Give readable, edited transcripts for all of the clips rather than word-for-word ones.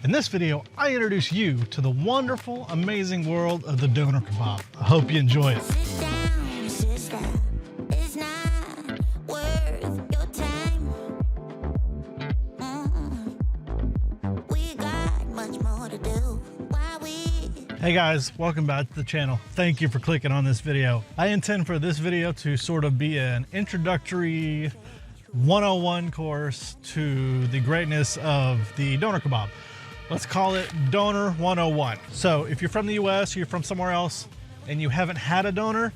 In this video, I introduce you to the wonderful, amazing world of the Döner Kebab. I hope you enjoy it. Sit down, sister. It's not worth your time. We got much more to do. Why we? Hey guys, welcome back to the channel. Thank you for clicking on this video. I intend for this video to sort of be an introductory 101 course to the greatness of the Döner Kebab. Let's call it Döner 101. So if you're from the US, you're from somewhere else, and you haven't had a doner,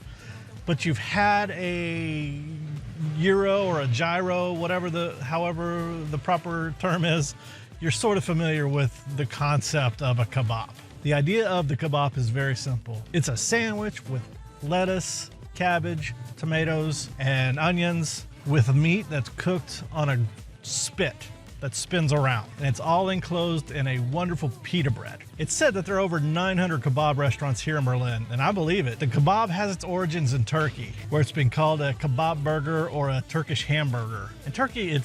but you've had a gyro or a gyro, however the proper term is, you're sort of familiar with the concept of a kebab. The idea of the kebab is very simple. It's a sandwich with lettuce, cabbage, tomatoes, and onions with meat that's cooked on a spit that spins around, and it's all enclosed in a wonderful pita bread. It's said that there are over 900 kebab restaurants here in Berlin, and I believe it. The kebab has its origins in Turkey, where it's been called a kebab burger or a Turkish hamburger. In Turkey, it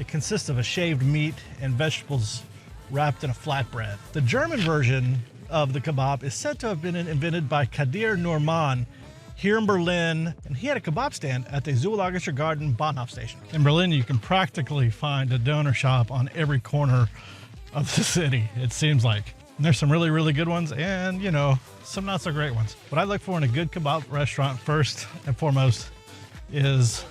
consists of a shaved meat and vegetables wrapped in a flatbread. The German version of the kebab is said to have been invented by Kadir Norman here in Berlin, and he had a kebab stand at the Zoologischer Garten Bahnhof station. In Berlin, you can practically find a doner shop on every corner of the city, it seems like. And there's some really, really good ones and, you know, some not so great ones. What I look for in a good kebab restaurant, first and foremost, is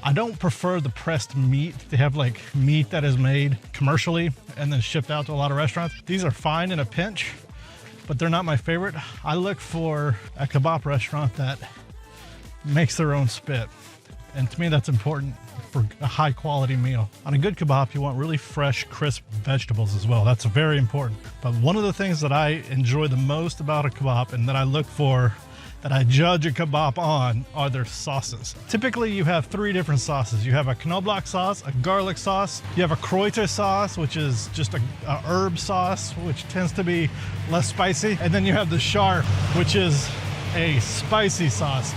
I don't prefer the pressed meat. They have like meat that is made commercially and then shipped out to a lot of restaurants. These are fine in a pinch, but they're not my favorite. I look for a kebab restaurant that makes their own spit. And to me, that's important for a high quality meal. On a good kebab, you want really fresh, crisp vegetables as well. That's very important. But one of the things that I enjoy the most about a kebab and that I look for, that I judge a kebab on, are their sauces. Typically, you have three different sauces. You have a Knoblauch sauce, a garlic sauce, you have a Kräuter sauce, which is just a herb sauce, which tends to be less spicy, and then you have the Scharf, which is a spicy sauce.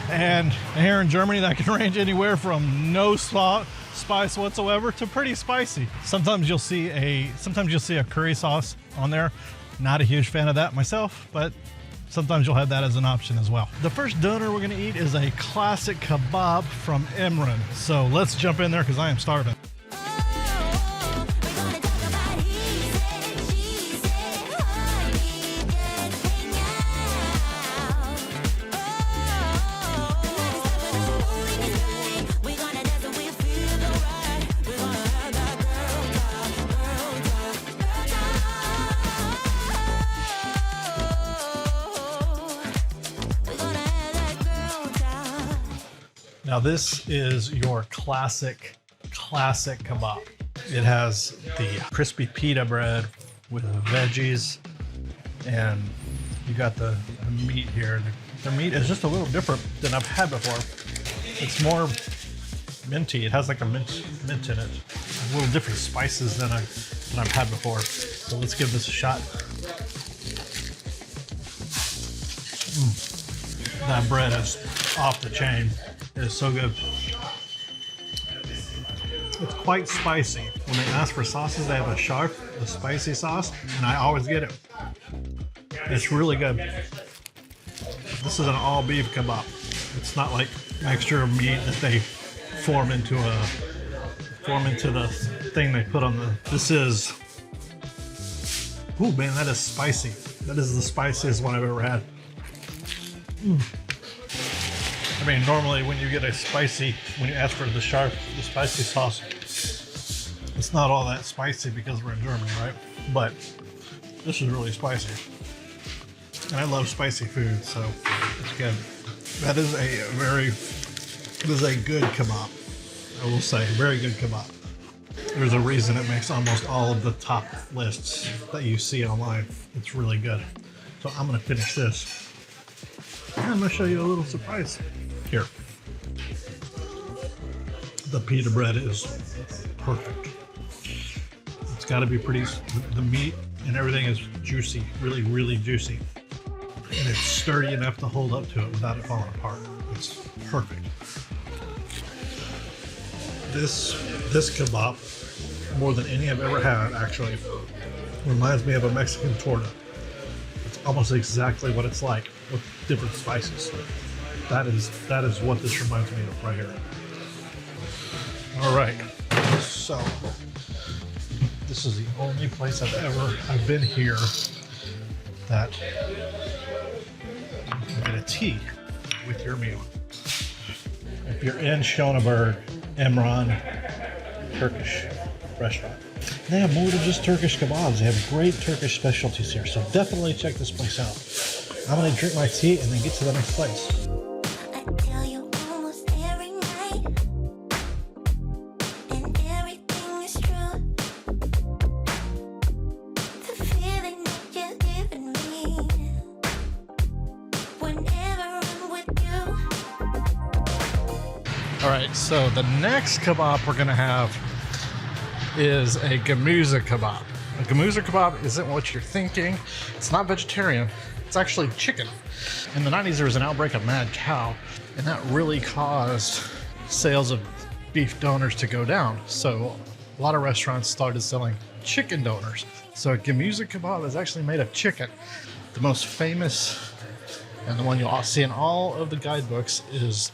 And here in Germany, that can range anywhere from no spice whatsoever to pretty spicy. Sometimes you'll see a curry sauce on there. Not a huge fan of that myself, but sometimes you'll have that as an option as well. The first doner we're gonna eat is a classic kebab from Imren. So let's jump in there because I am starving. Now this is your classic kebab. It has the crispy pita bread with veggies, and you got the meat here. The meat is just a little different than I've had before. It's more minty. It has like a mint in it. A little different spices than I've had before. So let's give this a shot. That bread is off the chain. It is so good. It's quite spicy. When they ask for sauces, they have a Scharf, the spicy sauce, and I always get it. It's really good. This is an all beef kebab. It's not like mixture of meat that they form into the thing they put on the. This is. Ooh man, that is spicy. That is the spiciest one I've ever had. I mean, normally when you get when you ask for the Scharf, the spicy sauce, it's not all that spicy because we're in Germany, right? But this is really spicy. And I love spicy food, so it's good. That is a good kebab. I will say, very good kebab. There's a reason it makes almost all of the top lists that you see online. It's really good. So I'm gonna finish this. And I'm gonna show you a little surprise. Here. The pita bread is perfect. It's got to be pretty, the meat and everything is juicy, really, really juicy. And it's sturdy enough to hold up to it without it falling apart. It's perfect. This kebab more than any I've ever had, actually. Reminds me of a Mexican torta. It's almost exactly what it's like with different spices. That is what this reminds me of right here. All right, so this is the only place I've been here that you get a tea with your meal. If you're in Schöneberg, Imren Turkish restaurant. They have more than just Turkish kebabs. They have great Turkish specialties here. So definitely check this place out. I'm gonna drink my tea and then get to the next place. I tell you almost every night, and everything is true. The feeling that you're giving me whenever I'm with you. All right, so the next kebab we're gonna have is a Gemüse kebab. A Gemüse kebab isn't what you're thinking. It's not vegetarian. It's actually chicken. In the 90s, there was an outbreak of mad cow, and that really caused sales of beef donors to go down. So a lot of restaurants started selling chicken donors. So a Gemüse kebab is actually made of chicken. The most famous and the one you'll see in all of the guidebooks is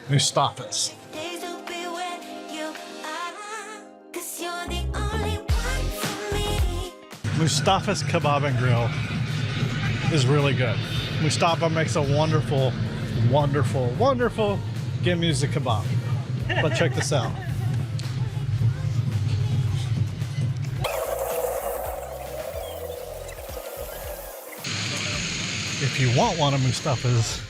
Mustafa's. Days will be where you are, 'cause you're the only one for me. Mustafa's Kebab and Grill is really good. Mustafa makes a wonderful, wonderful, wonderful Gemüse kebab. But check this out. If you want one of Mustafa's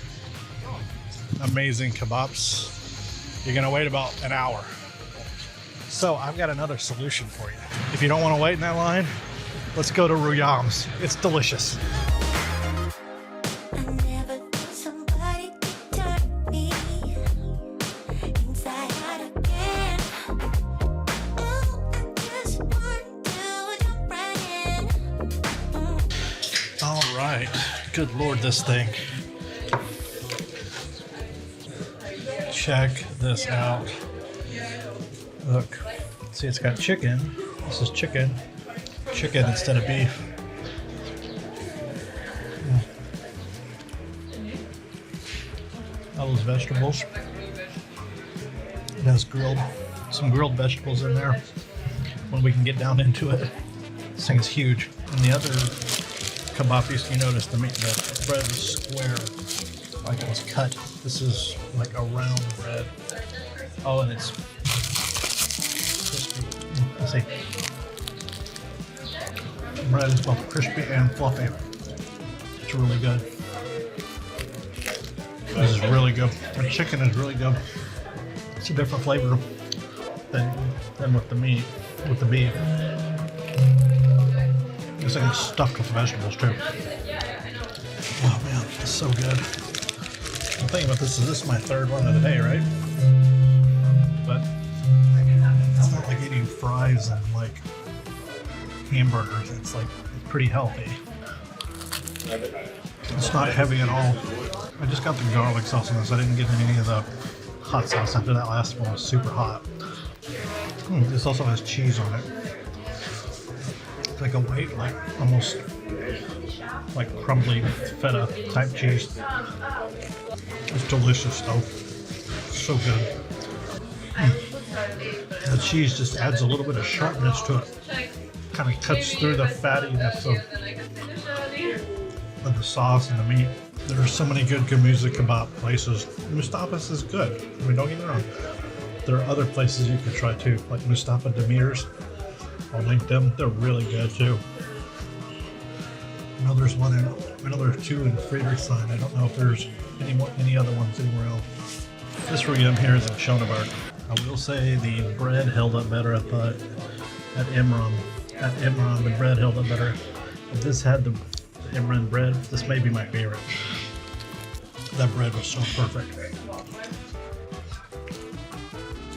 amazing kebabs, you're gonna wait about an hour. So I've got another solution for you. If you don't want to wait in that line, let's go to Rüyam's. It's delicious. I never thought somebody could turn me inside out again. Oh, I just want to jump right in. All right. Good Lord, this thing. Check this out. Look. See, it's got chicken. This is chicken. Chicken instead of beef. All those vegetables. It has some grilled vegetables in there when we can get down into it. This thing is huge. And the other kebab piece, you notice the bread is square, like it was cut. This is like a round bread. Oh, and it's crispy. Let's see. Bread is both crispy and fluffy. It's really good. This is really good. The chicken is really good. It's a different flavor than with the meat, with the beef. This thing is stuffed with vegetables too. Oh man, it's so good. I'm thinking about this is my third one of the day, right? But it's not like eating fries and like hamburgers. It's like pretty healthy. It's not heavy at all. I just got the garlic sauce on this. I didn't get any of the hot sauce after that last one was super hot. This also has cheese on it. It's like a white, like almost like crumbly feta type cheese. It's delicious though. So good. The cheese just adds a little bit of sharpness to it. Kind of cuts through the fattiness of the sauce and the meat. There are so many good Gemüse kebab places. Mustafa's is good. I mean, don't get me wrong. There are other places you could try too, like Mustafa Demir's. I'll link them. They're really good too. I know there's there's two in Friedrichshain. I don't know if there's any other ones anywhere else. This Rüyam here is in Schöneberg. I will say the bread held up better, I thought, at Imren. At Imren, the bread held up better. If this had the Imren bread, this may be my favorite. That bread was so perfect.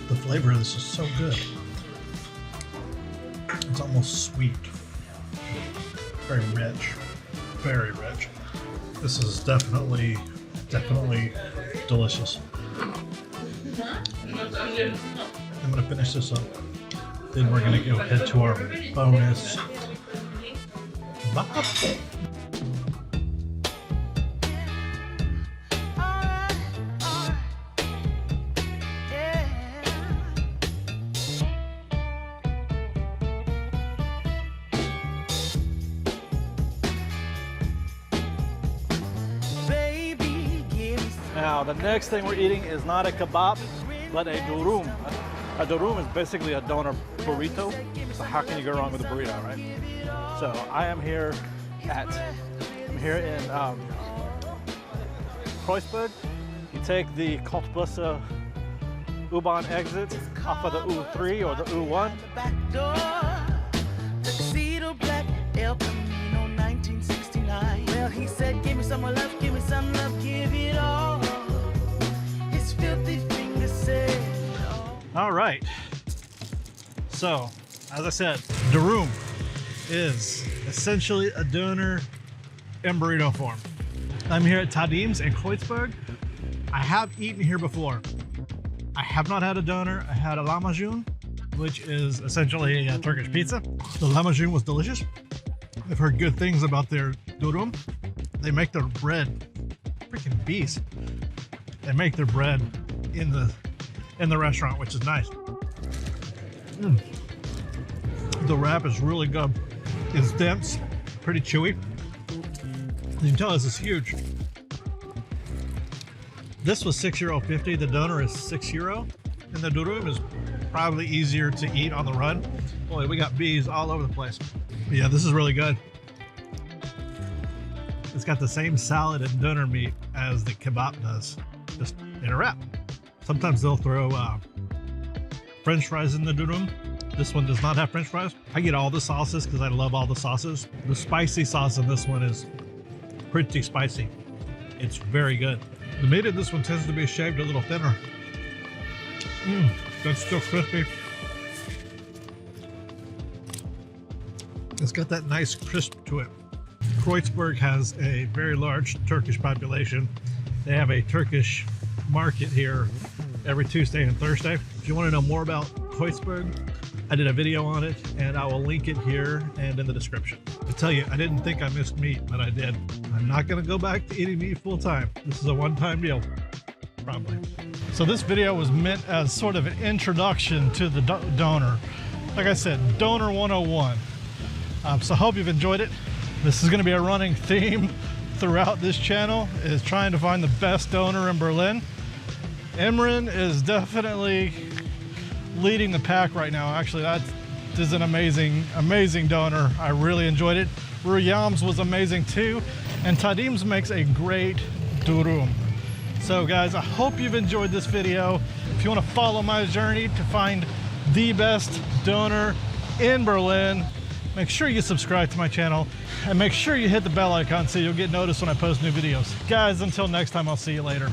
The flavor of this is so good. It's almost sweet. Very rich. Very rich. This is definitely delicious. I'm gonna finish this up. Then we're gonna go head to our bonus kebab. Now, the next thing we're eating is not a kebab, but a durum. A durum is basically a doner burrito. So how can you go wrong with a burrito, right? So I am here in Kreuzberg. You take the Kottbusse U-Bahn exit off of the U3 or the U1. Well, he said, give me some more love, give me some love, give it all. His filthy fingers said, All right. So, as I said, durum is essentially a doner in burrito form. I'm here at Tadim's in Kreuzberg. I have eaten here before. I have not had a doner. I had a lahmacun, which is essentially a Turkish pizza. The lahmacun was delicious. I've heard good things about their durum. They make their bread freaking beast. They make their bread in the restaurant, which is nice. The wrap is really good. It's dense, pretty chewy. You can tell this is huge. This was €6.50. The doner is €6, and the durum is probably easier to eat on the run. Boy, we got bees all over the place. But yeah, this is really good. It's got the same salad and doner meat as the kebab does, just in a wrap. Sometimes they'll throw French fries in the durum. This one does not have French fries. I get all the sauces because I love all the sauces. The spicy sauce in this one is pretty spicy. It's very good. The meat in this one tends to be shaved a little thinner. That's still crispy. It's got that nice crisp to it. Kreuzberg has a very large Turkish population. They have a Turkish market here every Tuesday and Thursday. If you want to know more about Kreuzberg, I did a video on it and I will link it here and in the description. I tell you, I didn't think I missed meat, but I did. I'm not going to go back to eating meat full time. This is a one-time deal, probably. So this video was meant as sort of an introduction to the doner. Like I said, Doner 101. So I hope you've enjoyed it. This is going to be a running theme throughout this channel, is trying to find the best doner in Berlin. Imren is definitely leading the pack right now. Actually, that is an amazing doner. I really enjoyed it. Rüyam's was amazing too. And Tadim's makes a great durum. So guys, I hope you've enjoyed this video. If you want to follow my journey to find the best doner in Berlin, make sure you subscribe to my channel and make sure you hit the bell icon so you'll get noticed when I post new videos. Guys, until next time, I'll see you later.